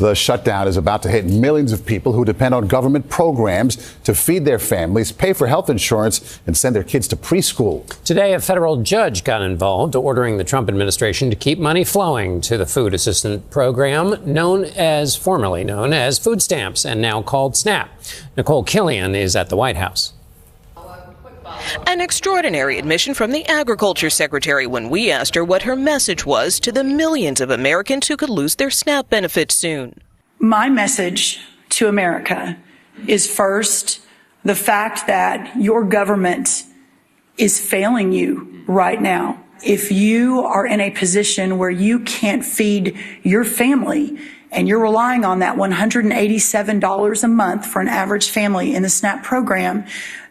The shutdown is about to hit millions of people who depend on government programs to feed their families, pay for health insurance, and send their kids to preschool. Today, a federal judge got involved, ordering the Trump administration to keep money flowing to the food assistance program formerly known as food stamps and now called SNAP. Nicole Killian is at the White House. An extraordinary admission from the Agriculture Secretary when we asked her what her message was to the millions of Americans who could lose their SNAP benefits soon. My message to America is first, the fact that your government is failing you right now. If you are in a position where you can't feed your family and you're relying on that $187 a month for an average family in the SNAP program,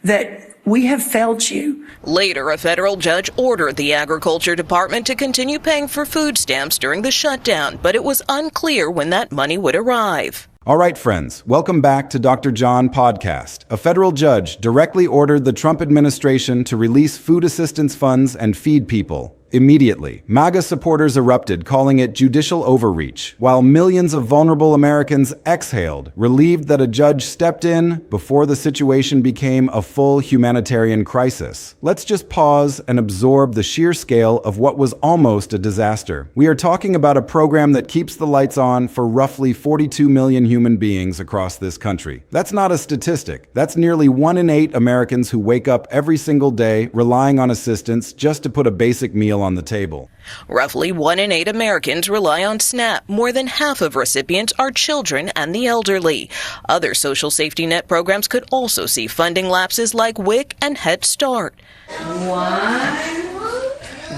that we have failed you. Later, a federal judge ordered the Agriculture Department to continue paying for food stamps during the shutdown, but it was unclear when that money would arrive. All right, friends, welcome back to Dr. John Podcast. A federal judge directly ordered the Trump administration to release food assistance funds and feed people immediately. MAGA supporters erupted, calling it judicial overreach, while millions of vulnerable Americans exhaled, relieved that a judge stepped in before the situation became a full humanitarian crisis. Let's just pause and absorb the sheer scale of what was almost a disaster. We are talking about a program that keeps the lights on for roughly 42 million human beings across this country. That's not a statistic. That's nearly 1 in 8 Americans who wake up every single day relying on assistance just to put a basic meal on the table. Roughly 1 in 8 Americans rely on SNAP. More than half of recipients are children and the elderly. Other social safety net programs could also see funding lapses like WIC and Head Start.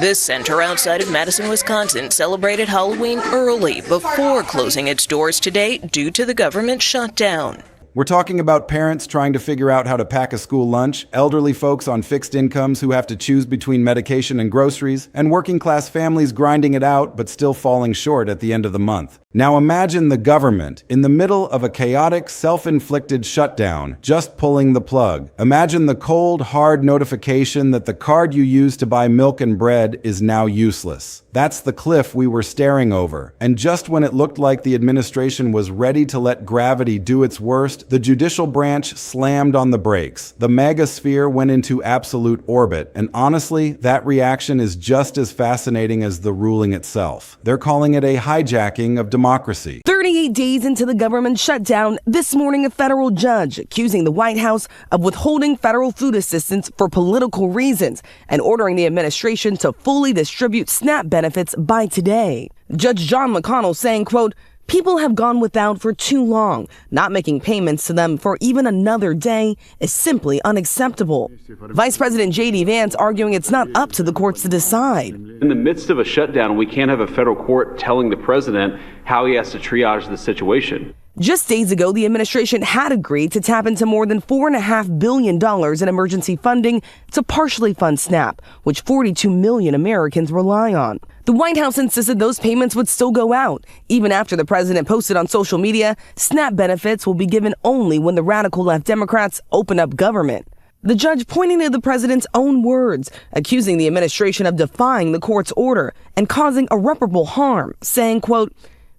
This center outside of Madison, Wisconsin, celebrated Halloween early before closing its doors today due to the government shutdown. We're talking about parents trying to figure out how to pack a school lunch, elderly folks on fixed incomes who have to choose between medication and groceries, and working class families grinding it out but still falling short at the end of the month. Now imagine the government in the middle of a chaotic, self-inflicted shutdown, just pulling the plug. Imagine the cold, hard notification that the card you used to buy milk and bread is now useless. That's the cliff we were staring over. And just when it looked like the administration was ready to let gravity do its worst, the judicial branch slammed on the brakes. The MAGA sphere went into absolute orbit. And honestly, that reaction is just as fascinating as the ruling itself. They're calling it a hijacking of democracy. 38 days into the government shutdown, this morning a federal judge accusing the White House of withholding federal food assistance for political reasons and ordering the administration to fully distribute SNAP benefits by today. Judge John McConnell saying, quote, "People have gone without for too long. Not making payments to them for even another day is simply unacceptable." Vice President J.D. Vance arguing it's not up to the courts to decide. In the midst of a shutdown, we can't have a federal court telling the president how he has to triage the situation. Just days ago, the administration had agreed to tap into more than $4.5 billion in emergency funding to partially fund SNAP, which 42 million Americans rely on. The White House insisted those payments would still go out. Even after the president posted on social media, SNAP benefits will be given only when the radical left Democrats open up government. The judge pointing to the president's own words, accusing the administration of defying the court's order and causing irreparable harm, saying, quote,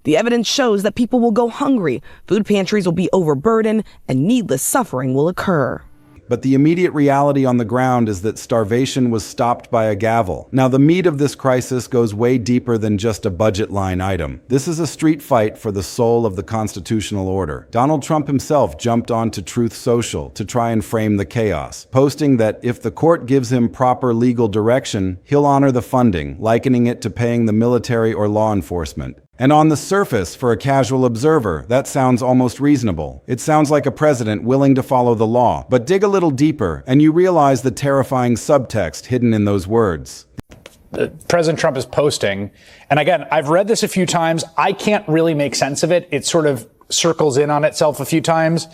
"The evidence shows that people will go hungry, food pantries will be overburdened, and needless suffering will occur." But the immediate reality on the ground is that starvation was stopped by a gavel. Now, the meat of this crisis goes way deeper than just a budget line item. This is a street fight for the soul of the constitutional order. Donald Trump himself jumped onto Truth Social to try and frame the chaos, posting that if the court gives him proper legal direction, he'll honor the funding, likening it to paying the military or law enforcement. And on the surface, for a casual observer, that sounds almost reasonable. It sounds like a president willing to follow the law. But dig a little deeper, and you realize the terrifying subtext hidden in those words. President Trump is posting, and again, I've read this a few times. I can't really make sense of it. It sort of circles in on itself a few times.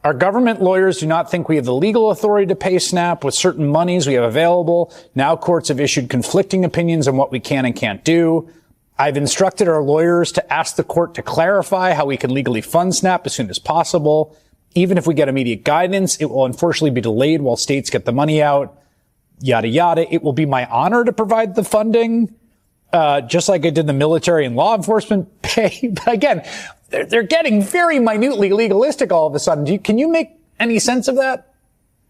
Our government lawyers do not think we have the legal authority to pay SNAP with certain monies we have available. Now courts have issued conflicting opinions on what we can and can't do. I've instructed our lawyers to ask the court to clarify how we can legally fund SNAP as soon as possible. Even if we get immediate guidance, it will unfortunately be delayed while states get the money out, yada, yada. It will be my honor to provide the funding, just like I did the military and law enforcement pay. But again, they're getting very minutely legalistic all of a sudden. Can you make any sense of that?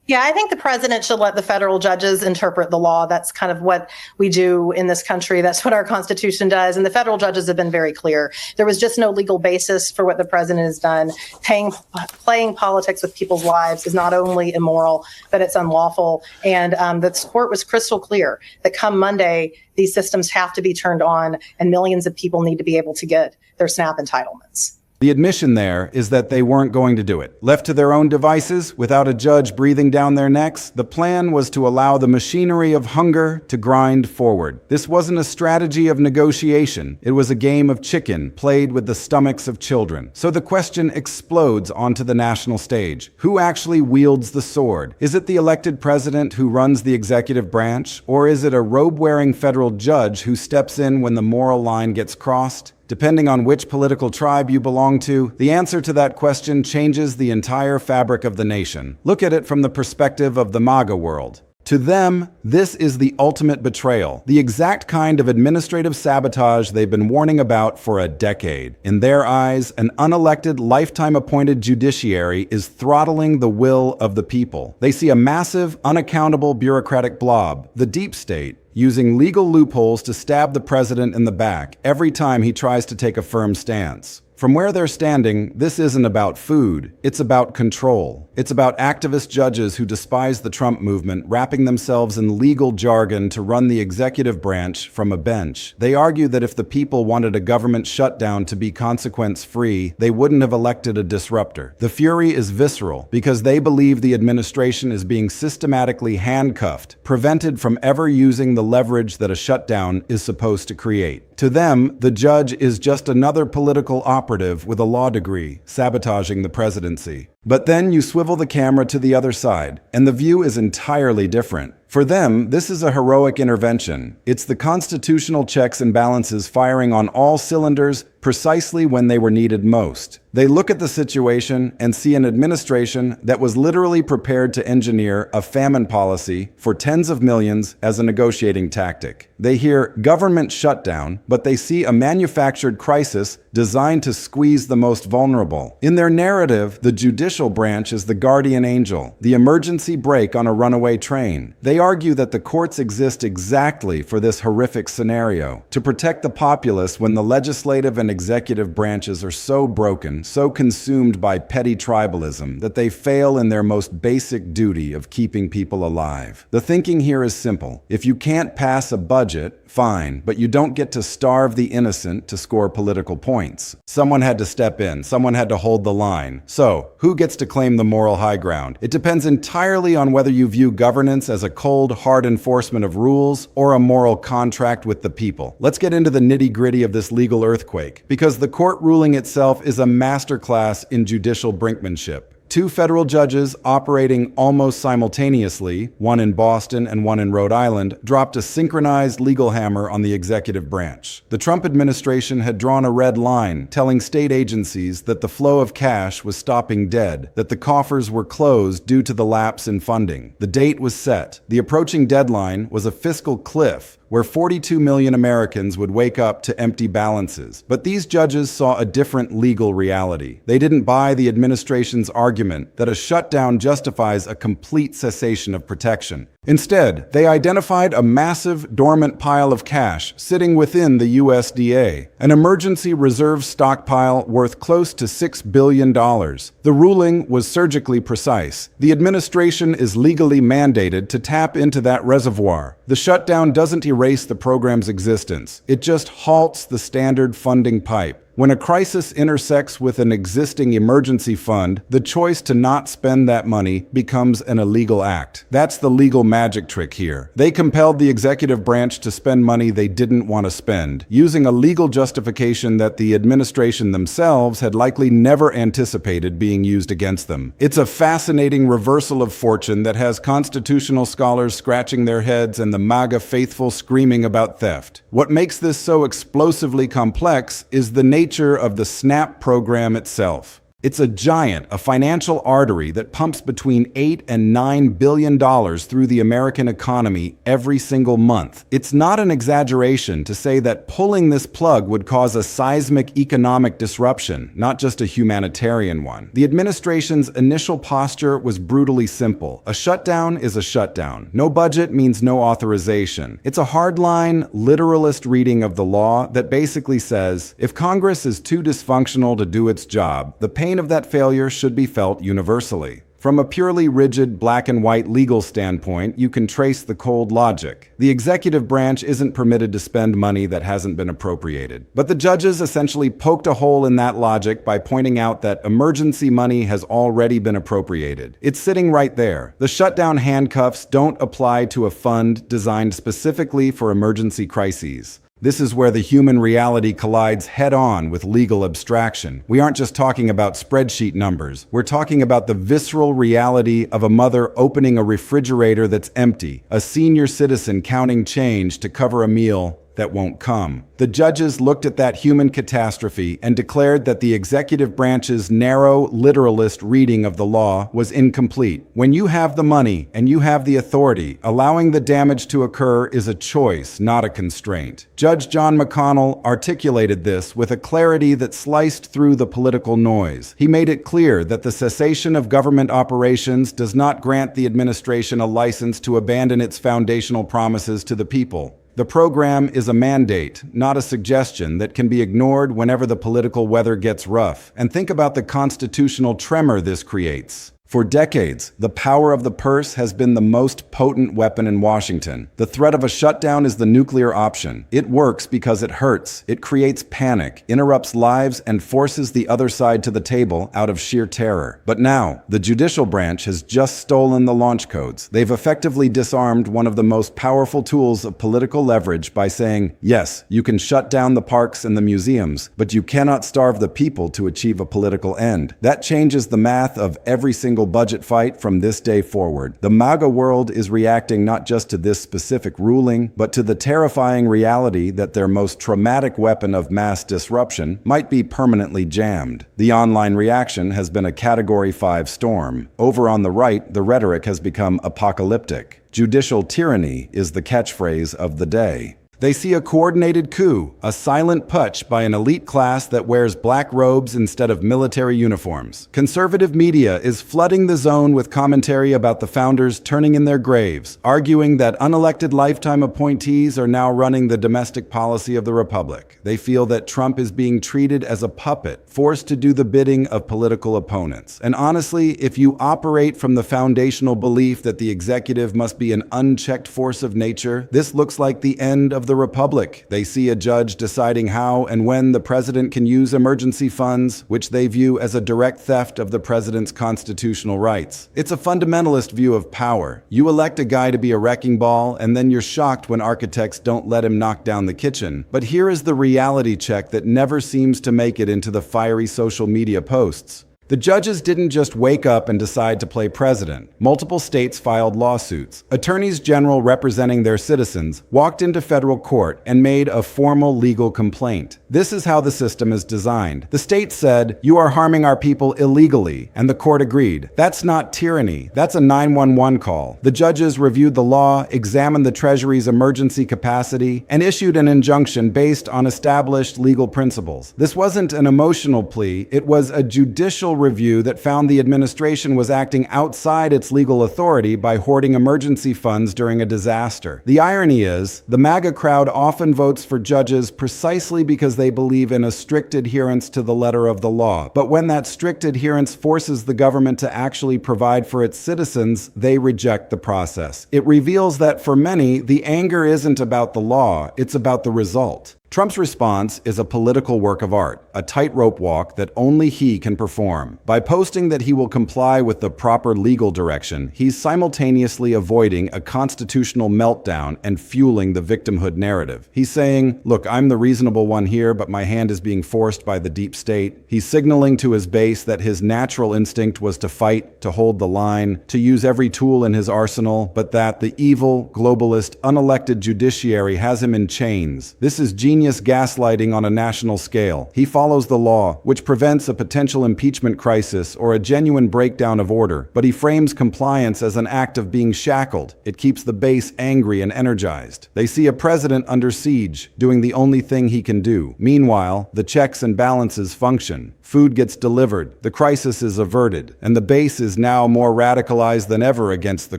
Yeah, I think the president should let the federal judges interpret the law. That's kind of what we do in this country. That's what our Constitution does. And the federal judges have been very clear. There was just no legal basis for what the president has done. Playing politics with people's lives is not only immoral, but it's unlawful. And the court was crystal clear that come Monday, these systems have to be turned on and millions of people need to be able to get their SNAP entitlements. The admission there is that they weren't going to do it. Left to their own devices, without a judge breathing down their necks, the plan was to allow the machinery of hunger to grind forward. This wasn't a strategy of negotiation. It was a game of chicken played with the stomachs of children. So the question explodes onto the national stage. Who actually wields the sword? Is it the elected president who runs the executive branch? Or is it a robe-wearing federal judge who steps in when the moral line gets crossed? Depending on which political tribe you belong to, the answer to that question changes the entire fabric of the nation. Look at it from the perspective of the MAGA world. To them, this is the ultimate betrayal, the exact kind of administrative sabotage they've been warning about for a decade. In their eyes, an unelected, lifetime-appointed judiciary is throttling the will of the people. They see a massive, unaccountable bureaucratic blob, the deep state, using legal loopholes to stab the president in the back every time he tries to take a firm stance. From where they're standing, this isn't about food, it's about control. It's about activist judges who despise the Trump movement wrapping themselves in legal jargon to run the executive branch from a bench. They argue that if the people wanted a government shutdown to be consequence-free, they wouldn't have elected a disruptor. The fury is visceral because they believe the administration is being systematically handcuffed, prevented from ever using the leverage that a shutdown is supposed to create. To them, the judge is just another political operative with a law degree, sabotaging the presidency. But then you swivel the camera to the other side, and the view is entirely different. For them, this is a heroic intervention. It's the constitutional checks and balances firing on all cylinders precisely when they were needed most. They look at the situation and see an administration that was literally prepared to engineer a famine policy for tens of millions as a negotiating tactic. They hear government shutdown, but they see a manufactured crisis designed to squeeze the most vulnerable. In their narrative, the judicial branch is the guardian angel, the emergency brake on a runaway train. They argue that the courts exist exactly for this horrific scenario, to protect the populace when the legislative and executive branches are so broken, so consumed by petty tribalism, that they fail in their most basic duty of keeping people alive. The thinking here is simple. If you can't pass a budget, fine, but you don't get to starve the innocent to score political points. Someone had to step in, someone had to hold the line. So, who gets to claim the moral high ground? It depends entirely on whether you view governance as a cold, hard enforcement of rules or a moral contract with the people. Let's get into the nitty-gritty of this legal earthquake, because the court ruling itself is a masterclass in judicial brinkmanship. Two federal judges operating almost simultaneously, one in Boston and one in Rhode Island, dropped a synchronized legal hammer on the executive branch. The Trump administration had drawn a red line, telling state agencies that the flow of cash was stopping dead, that the coffers were closed due to the lapse in funding. The date was set. The approaching deadline was a fiscal cliff, where 42 million Americans would wake up to empty balances. But these judges saw a different legal reality. They didn't buy the administration's argument that a shutdown justifies a complete cessation of protection. Instead, they identified a massive dormant pile of cash sitting within the USDA, an emergency reserve stockpile worth close to $6 billion. The ruling was surgically precise. The administration is legally mandated to tap into that reservoir. The shutdown doesn't erase the program's existence. It just halts the standard funding pipe. When a crisis intersects with an existing emergency fund, the choice to not spend that money becomes an illegal act. That's the legal magic trick here. They compelled the executive branch to spend money they didn't want to spend, using a legal justification that the administration themselves had likely never anticipated being used against them. It's a fascinating reversal of fortune that has constitutional scholars scratching their heads and the MAGA faithful screaming about theft. What makes this so explosively complex is the nature of the SNAP program itself. It's a giant, a financial artery that pumps between $8 and $9 billion through the American economy every single month. It's not an exaggeration to say that pulling this plug would cause a seismic economic disruption, not just a humanitarian one. The administration's initial posture was brutally simple. A shutdown is a shutdown. No budget means no authorization. It's a hardline, literalist reading of the law that basically says, if Congress is too dysfunctional to do its job, the pain of that failure should be felt universally. From a purely rigid black and white legal standpoint, you can trace the cold logic. The executive branch isn't permitted to spend money that hasn't been appropriated. But the judges essentially poked a hole in that logic by pointing out that emergency money has already been appropriated. It's sitting right there. The shutdown handcuffs don't apply to a fund designed specifically for emergency crises. This is where the human reality collides head-on with legal abstraction. We aren't just talking about spreadsheet numbers. We're talking about the visceral reality of a mother opening a refrigerator that's empty, a senior citizen counting change to cover a meal that won't come. The judges looked at that human catastrophe and declared that the executive branch's narrow, literalist reading of the law was incomplete. When you have the money and you have the authority, allowing the damage to occur is a choice, not a constraint. Judge John McConnell articulated this with a clarity that sliced through the political noise. He made it clear that the cessation of government operations does not grant the administration a license to abandon its foundational promises to the people. The program is a mandate, not a suggestion that can be ignored whenever the political weather gets rough. And think about the constitutional tremor this creates. For decades, the power of the purse has been the most potent weapon in Washington. The threat of a shutdown is the nuclear option. It works because it hurts. It creates panic, interrupts lives, and forces the other side to the table out of sheer terror. But now, the judicial branch has just stolen the launch codes. They've effectively disarmed one of the most powerful tools of political leverage by saying, yes, you can shut down the parks and the museums, but you cannot starve the people to achieve a political end. That changes the math of every single budget fight from this day forward. The MAGA world is reacting not just to this specific ruling, but to the terrifying reality that their most traumatic weapon of mass disruption might be permanently jammed. The online reaction has been a Category 5 storm. Over on the right, the rhetoric has become apocalyptic. Judicial tyranny is the catchphrase of the day. They see a coordinated coup, a silent putsch by an elite class that wears black robes instead of military uniforms. Conservative media is flooding the zone with commentary about the founders turning in their graves, arguing that unelected lifetime appointees are now running the domestic policy of the republic. They feel that Trump is being treated as a puppet, forced to do the bidding of political opponents. And honestly, if you operate from the foundational belief that the executive must be an unchecked force of nature, this looks like the end of the republic. They see a judge deciding how and when the president can use emergency funds, which they view as a direct theft of the president's constitutional rights. It's a fundamentalist view of power. You elect a guy to be a wrecking ball, and then you're shocked when architects don't let him knock down the kitchen. But here is the reality check that never seems to make it into the fiery social media posts. The judges didn't just wake up and decide to play president. Multiple states filed lawsuits. Attorneys general representing their citizens walked into federal court and made a formal legal complaint. This is how the system is designed. The state said, "You are harming our people illegally," and the court agreed. That's not tyranny. That's a 911 call. The judges reviewed the law, examined the Treasury's emergency capacity, and issued an injunction based on established legal principles. This wasn't an emotional plea. It was a judicial review that found the administration was acting outside its legal authority by hoarding emergency funds during a disaster. The irony is, the MAGA crowd often votes for judges precisely because they believe in a strict adherence to the letter of the law. But when that strict adherence forces the government to actually provide for its citizens, they reject the process. It reveals that for many, the anger isn't about the law, it's about the result. Trump's response is a political work of art, a tightrope walk that only he can perform. By posting that he will comply with the proper legal direction, he's simultaneously avoiding a constitutional meltdown and fueling the victimhood narrative. He's saying, look, I'm the reasonable one here, but my hand is being forced by the deep state. He's signaling to his base that his natural instinct was to fight, to hold the line, to use every tool in his arsenal, but that the evil, globalist, unelected judiciary has him in chains. This is genius genius gaslighting on a national scale. He follows the law, which prevents a potential impeachment crisis or a genuine breakdown of order, but he frames compliance as an act of being shackled. It keeps the base angry and energized. They see a president under siege, doing the only thing he can do. Meanwhile, the checks and balances function. Food gets delivered, the crisis is averted, and the base is now more radicalized than ever against the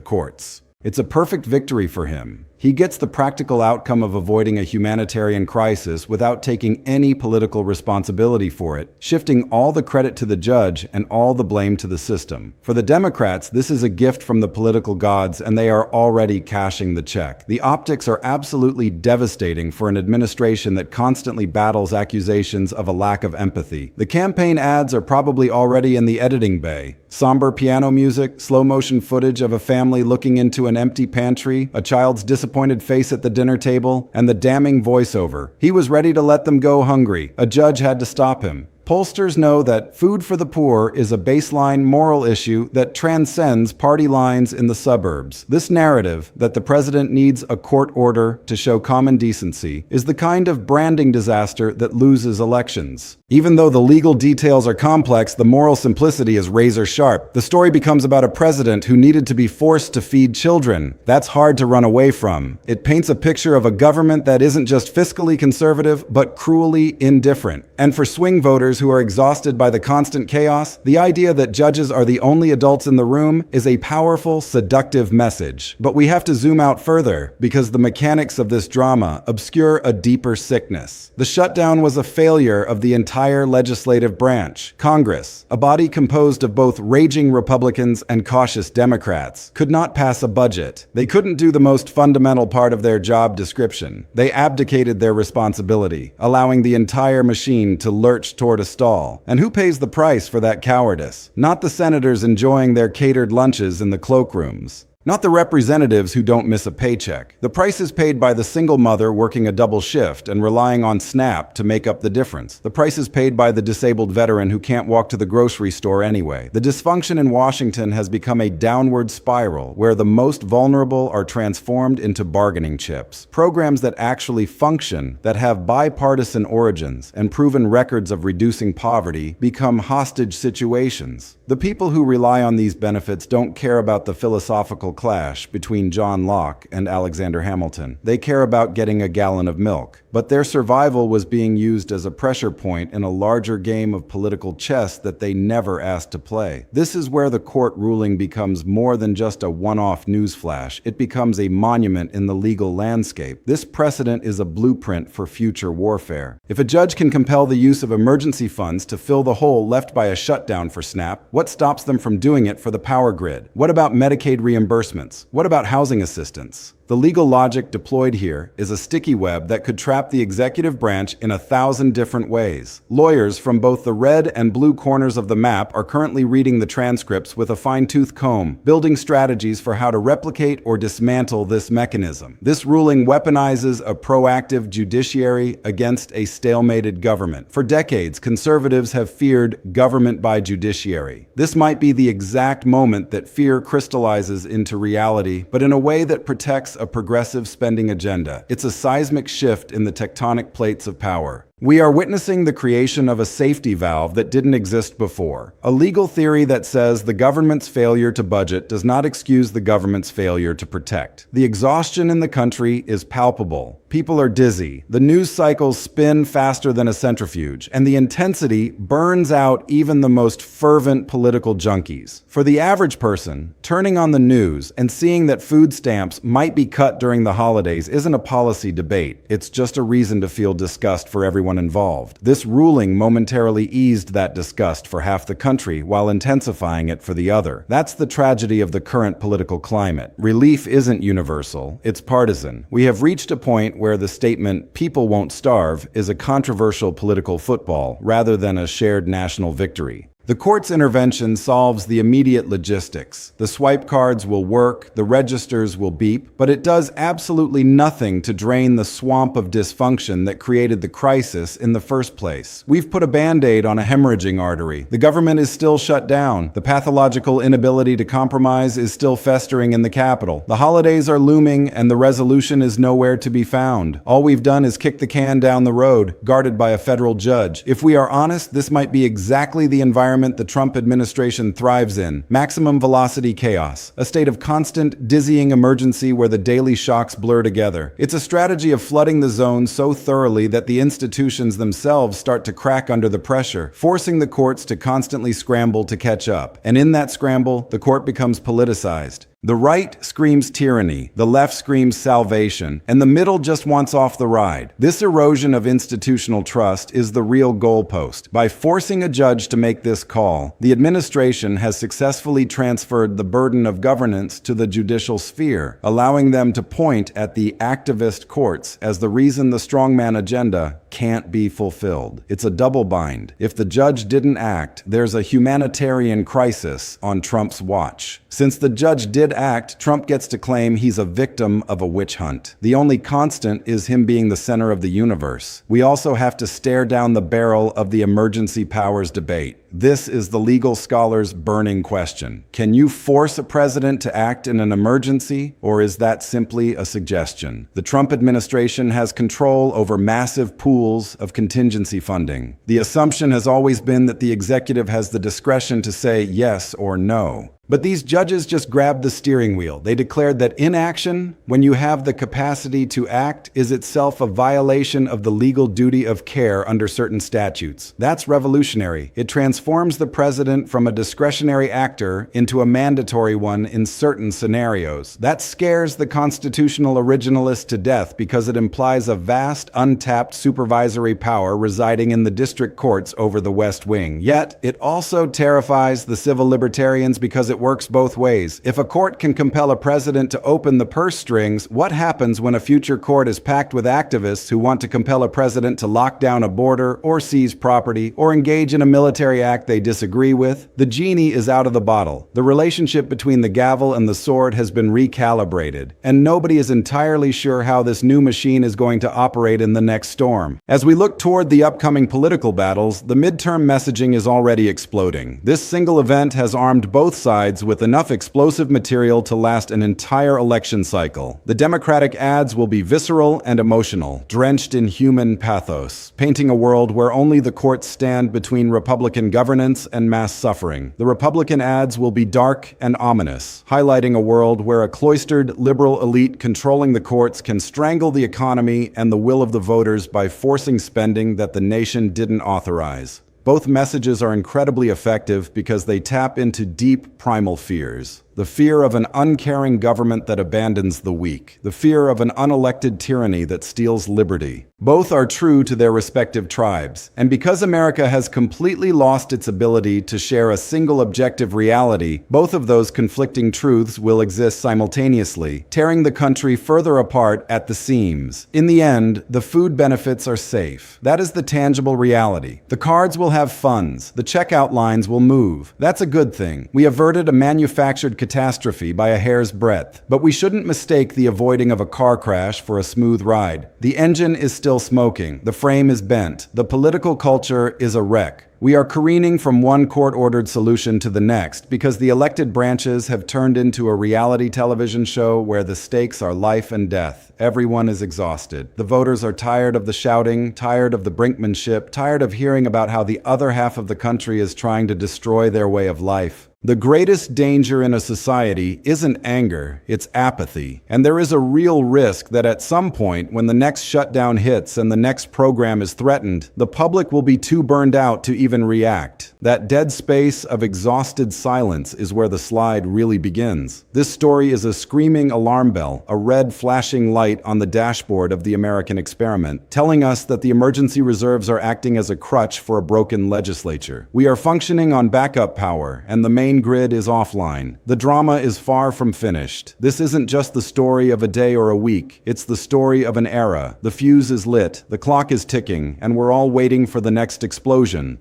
courts. It's a perfect victory for him. He gets the practical outcome of avoiding a humanitarian crisis without taking any political responsibility for it, shifting all the credit to the judge and all the blame to the system. For the Democrats, this is a gift from the political gods, and they are already cashing the check. The optics are absolutely devastating for an administration that constantly battles accusations of a lack of empathy. The campaign ads are probably already in the editing bay. Somber piano music, slow-motion footage of a family looking into an empty pantry, a child's disappointed face at the dinner table, and the damning voiceover. He was ready to let them go hungry. A judge had to stop him. Pollsters know that food for the poor is a baseline moral issue that transcends party lines in the suburbs. This narrative that the president needs a court order to show common decency is the kind of branding disaster that loses elections. Even though the legal details are complex, the moral simplicity is razor sharp. The story becomes about a president who needed to be forced to feed children. That's hard to run away from. It paints a picture of a government that isn't just fiscally conservative, but cruelly indifferent. And for swing voters who are exhausted by the constant chaos, the idea that judges are the only adults in the room is a powerful, seductive message. But we have to zoom out further, because the mechanics of this drama obscure a deeper sickness. The shutdown was a failure of the entire legislative branch. Congress, a body composed of both raging Republicans and cautious Democrats, could not pass a budget. They couldn't do the most fundamental part of their job description. They abdicated their responsibility, allowing the entire machine to lurch toward a stall. And who pays the price for that cowardice? Not the senators enjoying their catered lunches in the cloakrooms. Not the representatives who don't miss a paycheck. The price is paid by the single mother working a double shift and relying on SNAP to make up the difference. The price is paid by the disabled veteran who can't walk to the grocery store anyway. The dysfunction in Washington has become a downward spiral where the most vulnerable are transformed into bargaining chips. Programs that actually function, that have bipartisan origins and proven records of reducing poverty, become hostage situations. The people who rely on these benefits don't care about the philosophical clash between John Locke and Alexander Hamilton. They care about getting a gallon of milk. But their survival was being used as a pressure point in a larger game of political chess that they never asked to play. This is where the court ruling becomes more than just a one-off newsflash. It becomes a monument in the legal landscape. This precedent is a blueprint for future warfare. If a judge can compel the use of emergency funds to fill the hole left by a shutdown for SNAP, what stops them from doing it for the power grid? What about Medicaid reimbursements? What about housing assistance? The legal logic deployed here is a sticky web that could trap the executive branch in 1,000 different ways. Lawyers from both the red and blue corners of the map are currently reading the transcripts with a fine-tooth comb, building strategies for how to replicate or dismantle this mechanism. This ruling weaponizes a proactive judiciary against a stalemated government. For decades, conservatives have feared government by judiciary. This might be the exact moment that fear crystallizes into reality, but in a way that protects a progressive spending agenda. It's a seismic shift in the tectonic plates of power. We are witnessing the creation of a safety valve that didn't exist before. A legal theory that says the government's failure to budget does not excuse the government's failure to protect. The exhaustion in the country is palpable. People are dizzy. The news cycles spin faster than a centrifuge, and the intensity burns out even the most fervent political junkies. For the average person, turning on the news and seeing that food stamps might be cut during the holidays isn't a policy debate. It's just a reason to feel disgust for everyone involved. This ruling momentarily eased that disgust for half the country while intensifying it for the other. That's the tragedy of the current political climate. Relief isn't universal, it's partisan. We have reached a point where the statement, "people won't starve," is a controversial political football rather than a shared national victory. The court's intervention solves the immediate logistics. The swipe cards will work, the registers will beep, but it does absolutely nothing to drain the swamp of dysfunction that created the crisis in the first place. We've put a Band-Aid on a hemorrhaging artery. The government is still shut down. The pathological inability to compromise is still festering in the Capitol. The holidays are looming and the resolution is nowhere to be found. All we've done is kick the can down the road, guarded by a federal judge. If we are honest, this might be exactly the environment the Trump administration thrives in. Maximum velocity chaos. A state of constant, dizzying emergency where the daily shocks blur together. It's a strategy of flooding the zone so thoroughly that the institutions themselves start to crack under the pressure, forcing the courts to constantly scramble to catch up. And in that scramble, the court becomes politicized. The right screams tyranny, the left screams salvation, and the middle just wants off the ride. This erosion of institutional trust is the real goalpost. By forcing a judge to make this call, the administration has successfully transferred the burden of governance to the judicial sphere, allowing them to point at the activist courts as the reason the strongman agenda can't be fulfilled. It's a double bind. If the judge didn't act, there's a humanitarian crisis on Trump's watch. Since the judge did act, Trump gets to claim he's a victim of a witch hunt. The only constant is him being the center of the universe. We also have to stare down the barrel of the emergency powers debate. This is the legal scholar's burning question. Can you force a president to act in an emergency, or is that simply a suggestion? The Trump administration has control over massive pools of contingency funding. The assumption has always been that the executive has the discretion to say yes or no. But these judges just grabbed the steering wheel. They declared that inaction, when you have the capacity to act, is itself a violation of the legal duty of care under certain statutes. That's revolutionary. It transforms the president from a discretionary actor into a mandatory one in certain scenarios. That scares the constitutional originalists to death because it implies a vast, untapped supervisory power residing in the district courts over the West Wing. Yet, it also terrifies the civil libertarians because it works both ways. If a court can compel a president to open the purse strings, what happens when a future court is packed with activists who want to compel a president to lock down a border or seize property or engage in a military act they disagree with? The genie is out of the bottle. The relationship between the gavel and the sword has been recalibrated, and nobody is entirely sure how this new machine is going to operate in the next storm. As we look toward the upcoming political battles, the midterm messaging is already exploding. This single event has armed both sides with enough explosive material to last an entire election cycle. The Democratic ads will be visceral and emotional, drenched in human pathos, painting a world where only the courts stand between Republican governance and mass suffering. The Republican ads will be dark and ominous, highlighting a world where a cloistered liberal elite controlling the courts can strangle the economy and the will of the voters by forcing spending that the nation didn't authorize. Both messages are incredibly effective because they tap into deep primal fears. The fear of an uncaring government that abandons the weak. The fear of an unelected tyranny that steals liberty. Both are true to their respective tribes. And because America has completely lost its ability to share a single objective reality, both of those conflicting truths will exist simultaneously, tearing the country further apart at the seams. In the end, the food benefits are safe. That is the tangible reality. The cards will have funds. The checkout lines will move. That's a good thing. We averted a manufactured catastrophe by a hair's breadth. But we shouldn't mistake the avoiding of a car crash for a smooth ride. The engine is still smoking. The frame is bent. The political culture is a wreck. We are careening from one court-ordered solution to the next because the elected branches have turned into a reality television show where the stakes are life and death. Everyone is exhausted. The voters are tired of the shouting, tired of the brinkmanship, tired of hearing about how the other half of the country is trying to destroy their way of life. The greatest danger in a society isn't anger, it's apathy. And there is a real risk that at some point, when the next shutdown hits and the next program is threatened, the public will be too burned out to even react. That dead space of exhausted silence is where the slide really begins. This story is a screaming alarm bell, a red flashing light on the dashboard of the American experiment, telling us that the emergency reserves are acting as a crutch for a broken legislature. We are functioning on backup power, and the main grid is offline. The drama is far from finished. This isn't just the story of a day or a week. It's the story of an era. The fuse is lit, the clock is ticking, and we're all waiting for the next explosion.